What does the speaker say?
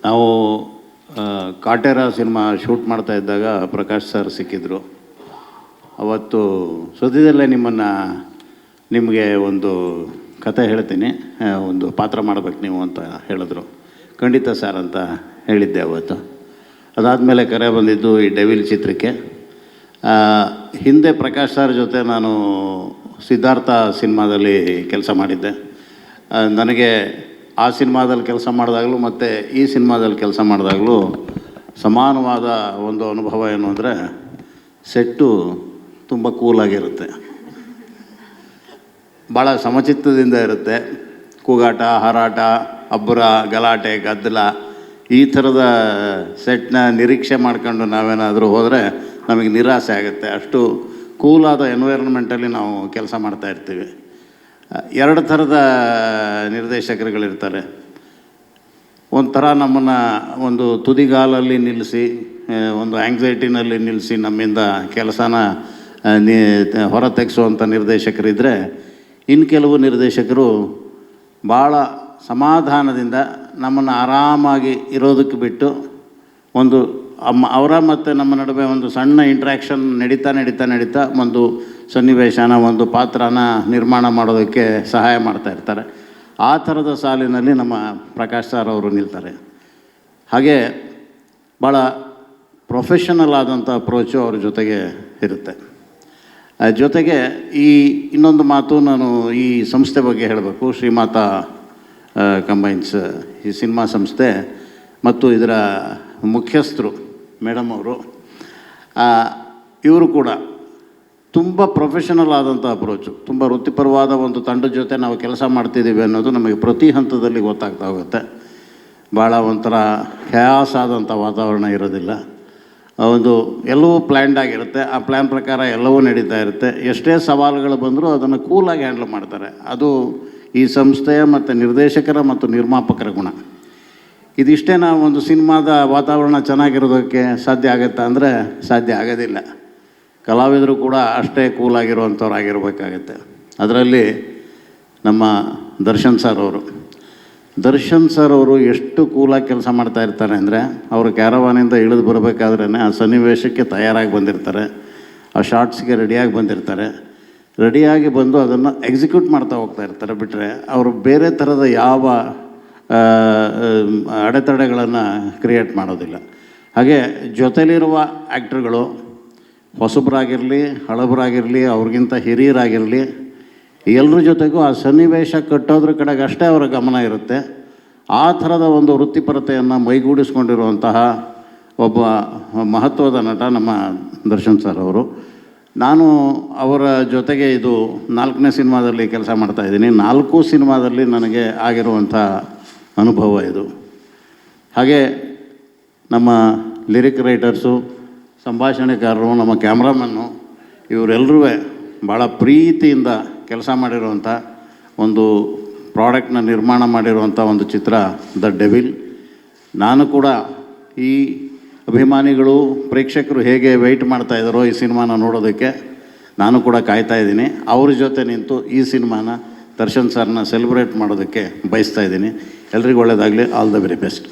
ನಾವು Kaatera cinema shoot ಮಾಡ್ತಾ ಇದ್ದಾಗ ಪ್ರಕಾಶ್ ಸರ್ ಸಿಕ್ಕಿದ್ರು. ಅವತ್ತು ಸದ್ಯದಲ್ಲೇ ನಿಮಗೆ ಒಂದು ಕತೆ ಹೇಳ್ತೀನಿ, ಒಂದು ಪಾತ್ರ ಮಾಡಬೇಕು ನೀವು ಅಂತ ಹೇಳಿದ್ರು. ಖಂಡಿತ ಸರ್ ಅಂತ ಹೇಳಿದ್ದೆ ಅವತ್ತು. ಅದಾದಮೇಲೆ ಕರೆ ಬಂದಿದ್ದು ಈ ಡೆವಿಲ್ ಚಿತ್ರಕ್ಕೆ. ಹಿಂದೆ ಪ್ರಕಾಶ್ ಸರ್ ಜೊತೆ ನಾನು ಸಿದ್ಧಾರ್ಥ ಸಿನಿಮಾದಲ್ಲಿ ಕೆಲಸ ಮಾಡಿದ್ದೆ. ನನಗೆ ಆ ಸಿನಿಮಾದಲ್ಲಿ ಕೆಲಸ ಮಾಡಿದಾಗಲೂ ಮತ್ತು ಈ ಸಿನಿಮಾದಲ್ಲಿ ಕೆಲಸ ಮಾಡಿದಾಗಲೂ ಸಮಾನವಾದ ಒಂದು ಅನುಭವ ಏನು ಅಂದರೆ, ಸೆಟ್ಟು ತುಂಬ ಕೂಲಾಗಿರುತ್ತೆ, ಭಾಳ ಸಮಚಿತ್ತದಿಂದ ಇರುತ್ತೆ. ಕೂಗಾಟ, ಹಾರಾಟ, ಅಬ್ಬರ, ಗಲಾಟೆ, ಗದ್ದಲ ಈ ಥರದ ಸೆಟ್ನ ನಿರೀಕ್ಷೆ ಮಾಡ್ಕೊಂಡು ನಾವೇನಾದರೂ ಹೋದರೆ ನಮಗೆ ನಿರಾಸೆ ಆಗುತ್ತೆ. ಅಷ್ಟು ಕೂಲಾದ ಎನ್ವೈರನ್ಮೆಂಟಲ್ಲಿ ನಾವು ಕೆಲಸ ಮಾಡ್ತಾಯಿರ್ತೀವಿ. ಎರಡು ಥರದ ನಿರ್ದೇಶಕರುಗಳಿರ್ತಾರೆ. ಒಂಥರ ನಮ್ಮನ್ನು ಒಂದು ತುದಿಗಾಲಲ್ಲಿ ನಿಲ್ಲಿಸಿ, ಒಂದು ಆ್ಯಂಗ್ಸೈಟಿನಲ್ಲಿ ನಿಲ್ಲಿಸಿ ನಮ್ಮಿಂದ ಕೆಲಸನ ಹೊರ ತೆಗೆಸುವಂಥ ನಿರ್ದೇಶಕರಿದ್ದರೆ, ಇನ್ನು ಕೆಲವು ನಿರ್ದೇಶಕರು ಭಾಳ ಸಮಾಧಾನದಿಂದ ನಮ್ಮನ್ನು ಆರಾಮಾಗಿ ಇರೋದಕ್ಕೆ ಬಿಟ್ಟು ಒಂದು ಅವರ ಮತ್ತು ನಮ್ಮ ನಡುವೆ ಒಂದು ಸಣ್ಣ ಇಂಟ್ರ್ಯಾಕ್ಷನ್ ನಡೀತಾ ಒಂದು ಸನ್ನಿವೇಶನ, ಒಂದು ಪಾತ್ರನ ನಿರ್ಮಾಣ ಮಾಡೋದಕ್ಕೆ ಸಹಾಯ ಮಾಡ್ತಾಯಿರ್ತಾರೆ. ಆ ಥರದ ಸಾಲಿನಲ್ಲಿ ನಮ್ಮ ಪ್ರಕಾಶ್ ಸರ್ ಅವರು ನಿಲ್ತಾರೆ. ಹಾಗೆ ಭಾಳ ಪ್ರೊಫೆಷನಲ್ ಆದಂಥ ಅಪ್ರೋಚು ಅವ್ರ ಜೊತೆಗೆ ಇರುತ್ತೆ. ಜೊತೆಗೆ ಇನ್ನೊಂದು ಮಾತು, ನಾನು ಈ ಸಂಸ್ಥೆ ಬಗ್ಗೆ ಹೇಳಬೇಕು. ಶ್ರೀಮಾತಾ ಕಂಬೈನ್ಸ್ ಈ ಸಿನಿಮಾ ಸಂಸ್ಥೆ ಮತ್ತು ಇದರ ಮುಖ್ಯಸ್ಥರು ಮೇಡಮ್ ಅವರು, ಇವರು ಕೂಡ ತುಂಬ ಪ್ರೊಫೆಷನಲ್ ಆದಂಥ ಅಪ್ರೋಚು, ತುಂಬ ವೃತ್ತಿಪರವಾದ ಒಂದು ತಂಡದ ಜೊತೆ ನಾವು ಕೆಲಸ ಮಾಡ್ತಿದ್ದೀವಿ ಅನ್ನೋದು ನಮಗೆ ಪ್ರತಿ ಹಂತದಲ್ಲಿ ಗೊತ್ತಾಗ್ತಾ ಹೋಗುತ್ತೆ. ಭಾಳ ಒಂಥರ ಖಯಾಸ್ ಆದಂಥ ವಾತಾವರಣ ಇರೋದಿಲ್ಲ. ಒಂದು ಎಲ್ಲವೂ ಪ್ಲ್ಯಾನ್ಡ್ ಆಗಿರುತ್ತೆ. ಆ ಪ್ಲ್ಯಾನ್ ಪ್ರಕಾರ ಎಲ್ಲವೂ ನಡೀತಾ ಇರುತ್ತೆ. ಎಷ್ಟೇ ಸವಾಲುಗಳು ಬಂದರೂ ಅದನ್ನು ಕೂಲಾಗಿ ಹ್ಯಾಂಡಲ್ ಮಾಡ್ತಾರೆ. ಅದು ಈ ಸಂಸ್ಥೆಯ ಮತ್ತು ನಿರ್ದೇಶಕರ ಮತ್ತು ನಿರ್ಮಾಪಕರ ಗುಣ. ಇದಿಷ್ಟೇ ನಾವು ಒಂದು ಸಿನಿಮಾದ ವಾತಾವರಣ ಚೆನ್ನಾಗಿರೋದಕ್ಕೆ ಸಾಧ್ಯ ಆಗುತ್ತಾ ಅಂದರೆ ಸಾಧ್ಯ ಆಗೋದಿಲ್ಲ. ಕಲಾವಿದರು ಕೂಡ ಅಷ್ಟೇ ಕೂಲಾಗಿರುವಂಥವ್ರು ಆಗಿರಬೇಕಾಗತ್ತೆ. ಅದರಲ್ಲಿ ನಮ್ಮ ದರ್ಶನ್ ಸರ್ ಅವರು ಎಷ್ಟು ಕೂಲಾಗಿ ಕೆಲಸ ಮಾಡ್ತಾ ಇರ್ತಾರೆ ಅಂದರೆ, ಅವರು ಕ್ಯಾರವಾನಿಂದ ಇಳಿದು ಬರಬೇಕಾದ್ರೇ ಆ ಸನ್ನಿವೇಶಕ್ಕೆ ತಯಾರಾಗಿ ಬಂದಿರ್ತಾರೆ, ಆ ಶಾರ್ಟ್ಸ್ಗೆ ರೆಡಿಯಾಗಿ ಬಂದಿರ್ತಾರೆ. ರೆಡಿಯಾಗಿ ಬಂದು ಅದನ್ನು ಎಕ್ಸಿಕ್ಯೂಟ್ ಮಾಡ್ತಾ ಹೋಗ್ತಾ ಇರ್ತಾರೆ. ಬಿಟ್ಟರೆ ಅವರು ಬೇರೆ ಥರದ ಯಾವ ಅಡೆತಡೆಗಳನ್ನು ಕ್ರಿಯೇಟ್ ಮಾಡೋದಿಲ್ಲ. ಹಾಗೆ ಜೊತೆಲಿರುವ ಆ್ಯಕ್ಟ್ರುಗಳು ಹೊಸಬರಾಗಿರಲಿ, ಹಳಬರಾಗಿರಲಿ, ಅವ್ರಿಗಿಂತ ಹಿರಿಯರಾಗಿರಲಿ, ಎಲ್ಲರ ಜೊತೆಗೂ ಆ ಸನ್ನಿವೇಶ ಕಟ್ಟೋದ್ರ ಕಡೆಗೆ ಅಷ್ಟೇ ಅವರ ಗಮನ ಇರುತ್ತೆ. ಆ ಥರದ ಒಂದು ವೃತ್ತಿಪರತೆಯನ್ನು ಮೈಗೂಡಿಸ್ಕೊಂಡಿರುವಂತಹ ಒಬ್ಬ ಮಹತ್ವದ ನಟ ನಮ್ಮ ದರ್ಶನ್ ಸರ್ ಅವರು. ನಾನು ಅವರ ಜೊತೆಗೆ ಇದು 4ನೇ ಸಿನಿಮಾದಲ್ಲಿ ಕೆಲಸ ಮಾಡ್ತಾಯಿದ್ದೀನಿ. 4 ಸಿನಿಮಾದಲ್ಲಿ ನನಗೆ ಆಗಿರುವಂಥ ಅನುಭವ ಇದು. ಹಾಗೆ ನಮ್ಮ ಲಿರಿಕ್ ರೈಟರ್ಸು, ಸಂಭಾಷಣೆಕಾರರು, ನಮ್ಮ ಕ್ಯಾಮ್ರಾಮನ್ನು, ಇವರೆಲ್ಲರೂ ಭಾಳ ಪ್ರೀತಿಯಿಂದ ಕೆಲಸ ಮಾಡಿರುವಂಥ ಒಂದು ಪ್ರಾಡಕ್ಟ್ನ ನಿರ್ಮಾಣ ಮಾಡಿರುವಂಥ ಒಂದು ಚಿತ್ರ ದ ಡೆವಿಲ್. ನಾನು ಕೂಡ ಈ ಅಭಿಮಾನಿಗಳು, ಪ್ರೇಕ್ಷಕರು ಹೇಗೆ ವೆಯ್ಟ್ ಮಾಡ್ತಾಯಿದ್ದಾರೋ ಈ ಸಿನಿಮಾನ ನೋಡೋದಕ್ಕೆ ನಾನು ಕೂಡ ಕಾಯ್ತಾಯಿದ್ದೀನಿ. ಅವ್ರ ಜೊತೆ ನಿಂತು ಈ ಸಿನಿಮಾನ ದರ್ಶನ್ ಸರ್ನ ಸೆಲೆಬ್ರೇಟ್ ಮಾಡೋದಕ್ಕೆ ಬಯಸ್ತಾಯಿದ್ದೀನಿ. ಎಲ್ರಿಗೂ ಒಳ್ಳೆಯದಾಗಲಿ. All the very best.